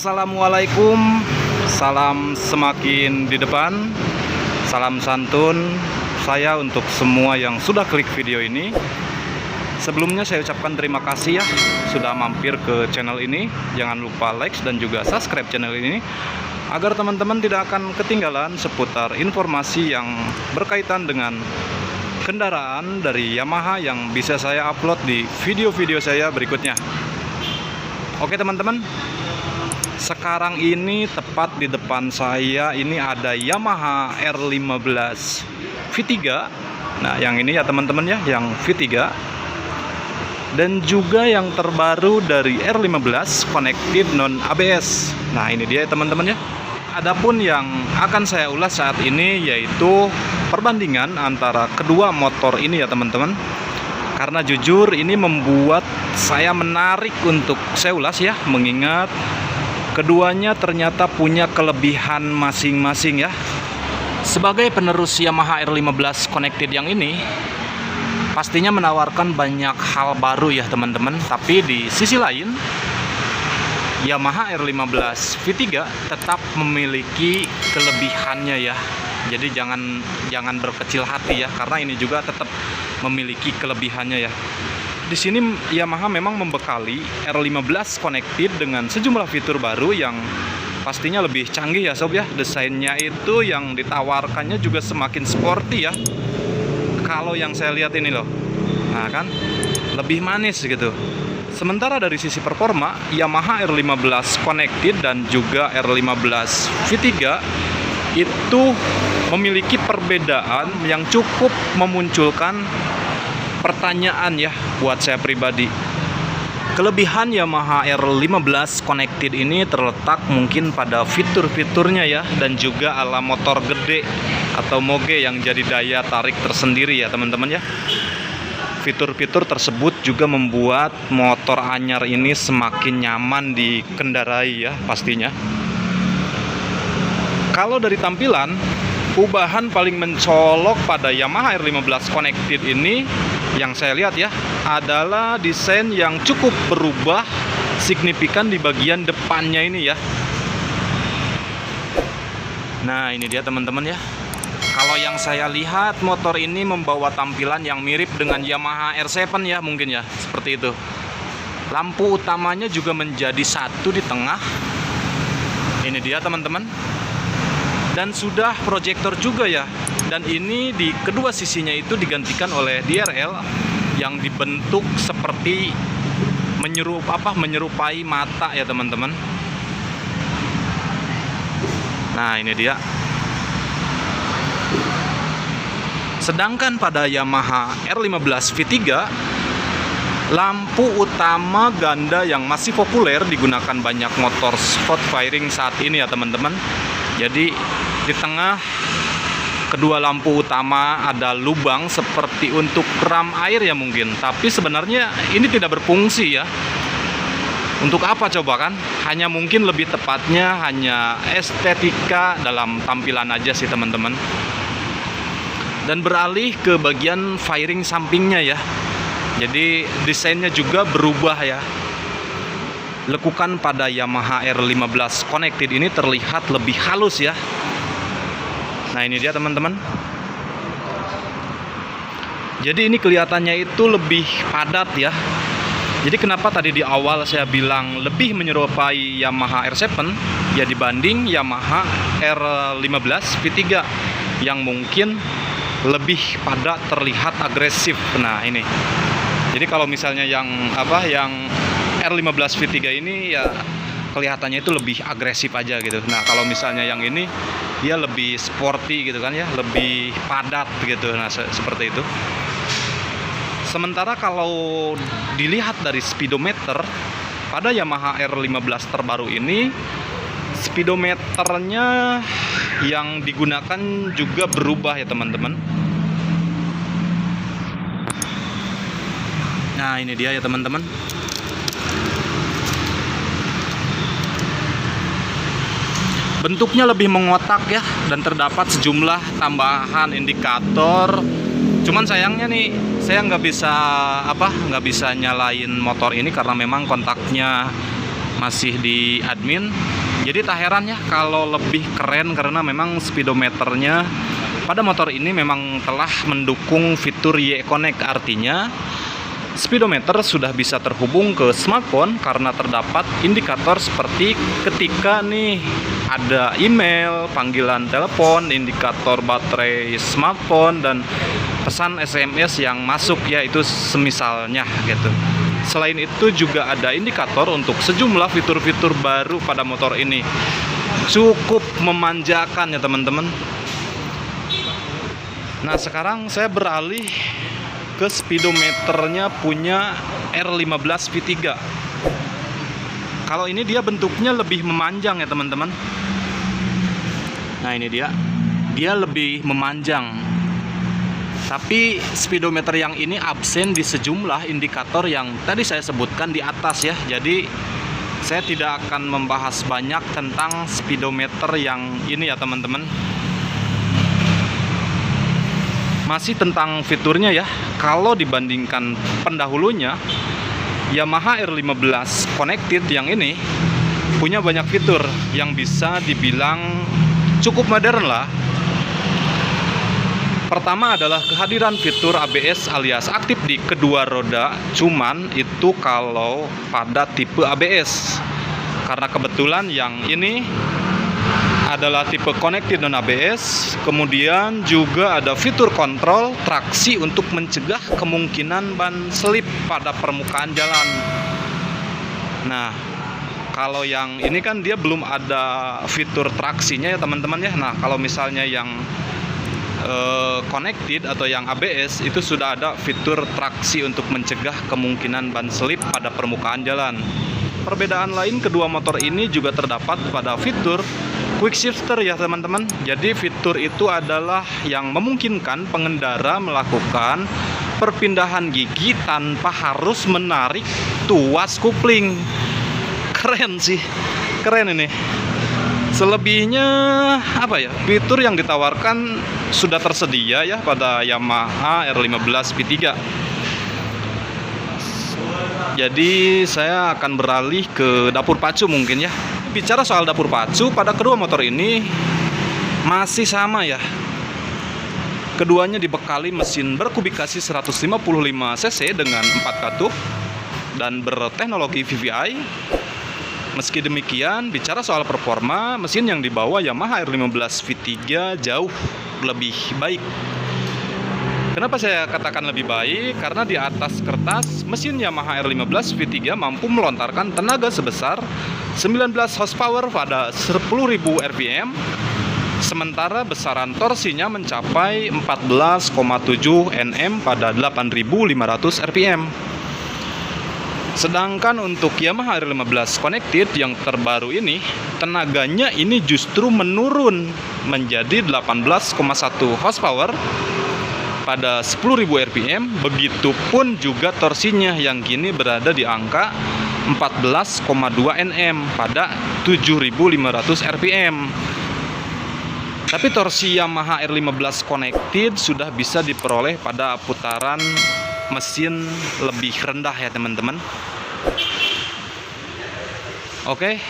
Assalamualaikum, salam semakin di depan, salam santun saya untuk semua yang sudah klik video ini. Sebelumnya saya ucapkan terima kasih ya sudah mampir ke channel ini. Jangan lupa like dan juga subscribe channel ini agar teman-teman tidak akan ketinggalan seputar informasi yang berkaitan dengan kendaraan dari Yamaha yang bisa saya upload di video-video saya berikutnya. Oke teman-teman, sekarang ini tepat di depan saya ini ada Yamaha R15 V3. Nah yang ini ya teman-teman ya, yang V3. Dan juga yang terbaru dari R15 Connected Non ABS. Nah ini dia teman-teman ya. Adapun yang akan saya ulas saat ini yaitu perbandingan antara kedua motor ini ya teman-teman. Karena jujur ini membuat saya menarik untuk saya ulas ya, mengingat keduanya ternyata punya kelebihan masing-masing ya. Sebagai penerus Yamaha R15 Connected yang ini pastinya menawarkan banyak hal baru ya teman-teman. Tapi di sisi lain Yamaha R15 V3 tetap memiliki kelebihannya ya. Jadi jangan berkecil hati ya, karena ini juga tetap memiliki kelebihannya ya. Di sini Yamaha memang membekali R15 Connected dengan sejumlah fitur baru yang pastinya lebih canggih ya sob ya. Desainnya itu yang ditawarkannya juga semakin sporty ya. Kalau yang saya lihat ini loh, nah kan lebih manis gitu. Sementara dari sisi performa, Yamaha R15 Connected dan juga R15 V3 itu memiliki perbedaan yang cukup memunculkan pertanyaan ya buat saya pribadi. Kelebihan Yamaha R15 Connected ini terletak mungkin pada fitur-fiturnya ya, dan juga ala motor gede atau moge yang jadi daya tarik tersendiri ya teman-teman ya. Fitur-fitur tersebut juga membuat motor anyar ini semakin nyaman dikendarai ya pastinya. Kalau dari tampilan, perubahan paling mencolok pada Yamaha R15 Connected ini yang saya lihat ya adalah desain yang cukup berubah signifikan di bagian depannya ini ya. Nah ini dia teman-teman ya. Kalau yang saya lihat motor ini membawa tampilan yang mirip dengan Yamaha R7 ya mungkin ya, seperti itu. Lampu utamanya juga menjadi satu di tengah. Ini dia teman-teman. Dan sudah proyektor juga ya. Dan ini di kedua sisinya itu digantikan oleh DRL yang dibentuk seperti menyerupai mata ya teman-teman. Nah ini dia. Sedangkan pada Yamaha R15 V3, lampu utama ganda yang masih populer digunakan banyak motor sport firing saat ini ya teman-teman. Jadi di tengah kedua lampu utama ada lubang seperti untuk ram air ya mungkin. Tapi sebenarnya ini tidak berfungsi ya. Untuk apa coba kan? Hanya mungkin lebih tepatnya hanya estetika dalam tampilan aja sih teman-teman. Dan beralih ke bagian firing sampingnya ya. Jadi desainnya juga berubah ya. Lekukan pada Yamaha R15 Connected ini terlihat lebih halus ya. Nah ini dia teman-teman. Jadi ini kelihatannya itu lebih padat ya. Jadi kenapa tadi di awal saya bilang lebih menyerupai Yamaha R7 ya dibanding Yamaha R15 V3 yang mungkin lebih padat, terlihat agresif. Nah ini. Jadi kalau misalnya yang R15 V3 ini ya kelihatannya itu lebih agresif aja gitu. Nah kalau misalnya yang ini dia lebih sporty gitu kan ya, lebih padat gitu. Nah seperti itu. Sementara kalau dilihat dari speedometer pada Yamaha R15 terbaru ini, speedometernya yang digunakan juga berubah ya teman-teman. Nah ini dia ya teman-teman. Bentuknya lebih mengotak ya, dan terdapat sejumlah tambahan indikator. Cuman sayangnya nih, saya nggak bisa nyalain motor ini karena memang kontaknya masih di admin. Jadi tak heran ya kalau lebih keren, karena memang speedometernya pada motor ini memang telah mendukung fitur Y-Connect. Artinya speedometer sudah bisa terhubung ke smartphone karena terdapat indikator seperti ketika nih ada email, panggilan telepon, indikator baterai smartphone, dan pesan SMS yang masuk ya, itu semisalnya gitu. Selain itu juga ada indikator untuk sejumlah fitur-fitur baru pada motor ini. Cukup memanjakan ya teman-teman. Nah, sekarang saya beralih ke speedometernya punya R15 V3. Kalau ini dia bentuknya lebih memanjang ya teman-teman. Nah, ini dia lebih memanjang. Tapi speedometer yang ini absen di sejumlah indikator yang tadi saya sebutkan di atas ya. Jadi saya tidak akan membahas banyak tentang speedometer yang ini ya teman-teman. Masih tentang fiturnya ya. Kalau dibandingkan pendahulunya, Yamaha R15 Connected yang ini punya banyak fitur yang bisa dibilang cukup modern lah. Pertama adalah kehadiran fitur ABS alias aktif di kedua roda, cuman itu kalau pada tipe ABS. Karena kebetulan yang ini adalah tipe connected non ABS. Kemudian juga ada fitur kontrol traksi untuk mencegah kemungkinan ban selip pada permukaan jalan. Nah, kalau yang ini kan dia belum ada fitur traksinya ya teman-teman ya. Nah, kalau misalnya yang connected atau yang ABS itu sudah ada fitur traksi untuk mencegah kemungkinan ban selip pada permukaan jalan. Perbedaan lain kedua motor ini juga terdapat pada fitur quick shifter ya teman-teman. Jadi fitur itu adalah yang memungkinkan pengendara melakukan perpindahan gigi tanpa harus menarik tuas kopling. Keren sih, keren ini. Selebihnya apa ya, fitur yang ditawarkan sudah tersedia ya pada Yamaha R15 V3. Jadi saya akan beralih ke dapur pacu mungkin ya. Bicara soal dapur pacu, pada kedua motor ini masih sama ya. Keduanya dibekali mesin berkubikasi 155 cc dengan 4 katup dan berteknologi VVI. Meski demikian, bicara soal performa, mesin yang dibawa Yamaha R15 V3 jauh lebih baik. Kenapa saya katakan lebih baik? Karena di atas kertas, mesin Yamaha R15 V3 mampu melontarkan tenaga sebesar 19 horsepower pada 10.000 rpm, sementara besaran torsinya mencapai 14,7 Nm pada 8.500 rpm. Sedangkan untuk Yamaha R15 Connected yang terbaru ini, tenaganya ini justru menurun menjadi 18,1 horsepower pada 10.000 rpm. Begitupun juga torsinya yang kini berada di angka 14,2 Nm pada 7.500 rpm. Tapi torsi Yamaha R15 Connected sudah bisa diperoleh pada putaran mesin lebih rendah ya teman-teman. Oke,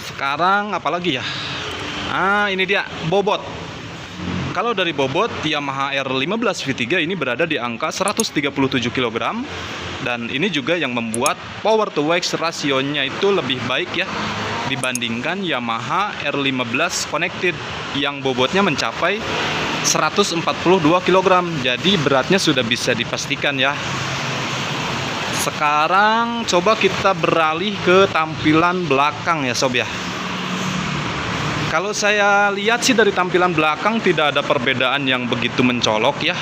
sekarang apalagi ya? Ini dia bobot. Kalau dari bobot, Yamaha R15 V3 ini berada di angka 137 kg. Dan ini juga yang membuat power to weight rasionya itu lebih baik ya dibandingkan Yamaha R15 Connected yang bobotnya mencapai 142 kg. Jadi beratnya sudah bisa dipastikan ya. Sekarang coba kita beralih ke tampilan belakang ya sob ya. Kalau saya lihat sih dari tampilan belakang tidak ada perbedaan yang begitu mencolok ya.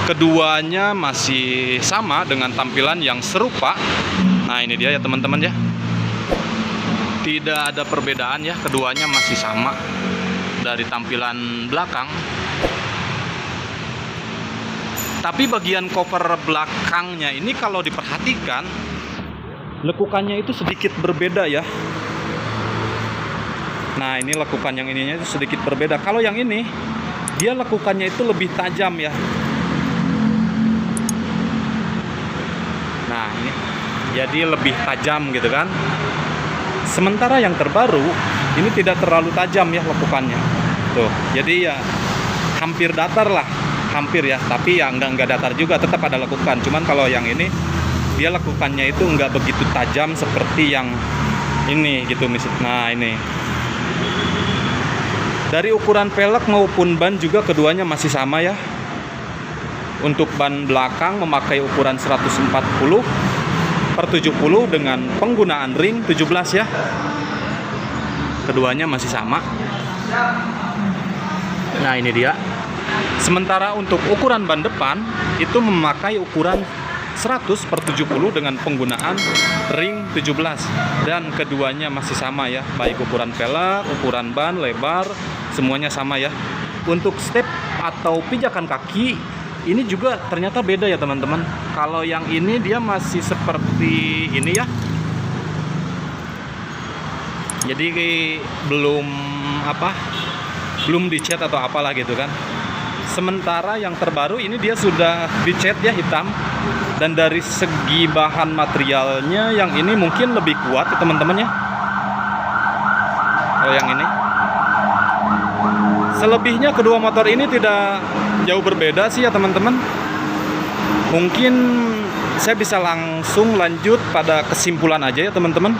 Keduanya masih sama dengan tampilan yang serupa. Nah, ini dia ya teman-teman ya. Tidak ada perbedaan ya, keduanya masih sama dari tampilan belakang. Tapi bagian cover belakangnya ini kalau diperhatikan, lekukannya itu sedikit berbeda ya. Nah, ini lekukan yang ininya itu sedikit berbeda. Kalau yang ini, dia lekukannya itu lebih tajam ya. Nah, ini jadi lebih tajam gitu kan. Sementara yang terbaru ini tidak terlalu tajam ya lekukannya tuh, jadi ya hampir datar lah, hampir ya, tapi ya enggak datar juga, tetap ada lekukan. Cuman kalau yang ini dia lekukannya itu enggak begitu tajam seperti yang ini gitu misalnya. Nah ini dari ukuran pelek maupun ban juga keduanya masih sama ya. Untuk ban belakang memakai ukuran 140/70 dengan penggunaan ring 17 ya. Keduanya masih sama. Nah ini dia. Sementara untuk ukuran ban depan itu memakai ukuran 100/70 dengan penggunaan ring 17, dan keduanya masih sama ya, baik ukuran pelek, ukuran ban, lebar, semuanya sama ya. Untuk step atau pijakan kaki ini juga ternyata beda ya teman-teman. Kalau yang ini dia masih seperti ini ya, jadi belum dicat atau apalah gitu kan. Sementara yang terbaru ini dia sudah dicat ya, hitam. Dan dari segi bahan materialnya yang ini mungkin lebih kuat ya teman-teman ya. Kalau yang ini, selebihnya kedua motor ini tidak jauh berbeda sih ya teman-teman. Mungkin saya bisa langsung lanjut pada kesimpulan aja ya teman-teman.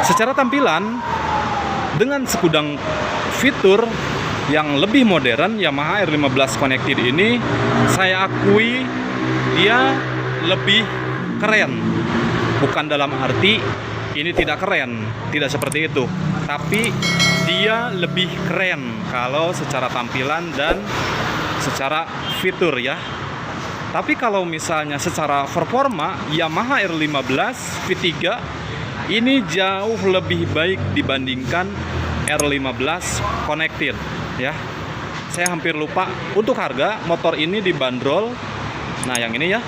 Secara tampilan dengan segudang fitur yang lebih modern, Yamaha R15 Connected ini saya akui dia lebih keren. Bukan dalam arti ini tidak keren, tidak seperti itu, tapi dia lebih keren kalau secara tampilan dan secara fitur ya. Tapi kalau misalnya secara performa, Yamaha R15 V3 ini jauh lebih baik dibandingkan R15 Connected ya. Saya hampir lupa untuk harga motor ini dibanderol. Nah, yang ini ya.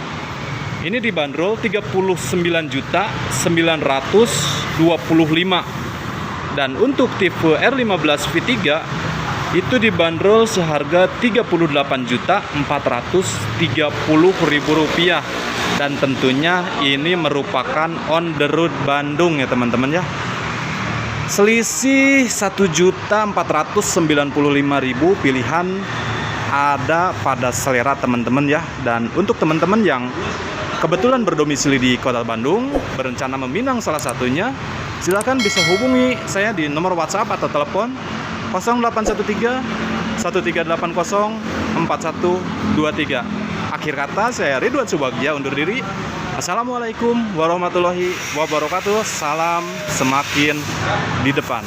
Ini dibanderol 39.925. Dan untuk tipe R15 V3 itu dibanderol seharga Rp38.430.000. Dan tentunya ini merupakan on the road Bandung ya teman-teman ya. Selisih 1.495.000 pilihan ada pada selera teman-teman ya. Dan untuk teman-teman yang kebetulan berdomisili di Kota Bandung, berencana meminang salah satunya, silakan bisa hubungi saya di nomor WhatsApp atau telepon 0813 1380 4123. Akhir kata, saya Ridwan Subagja undur diri. Assalamualaikum warahmatullahi wabarakatuh. Salam semakin di depan.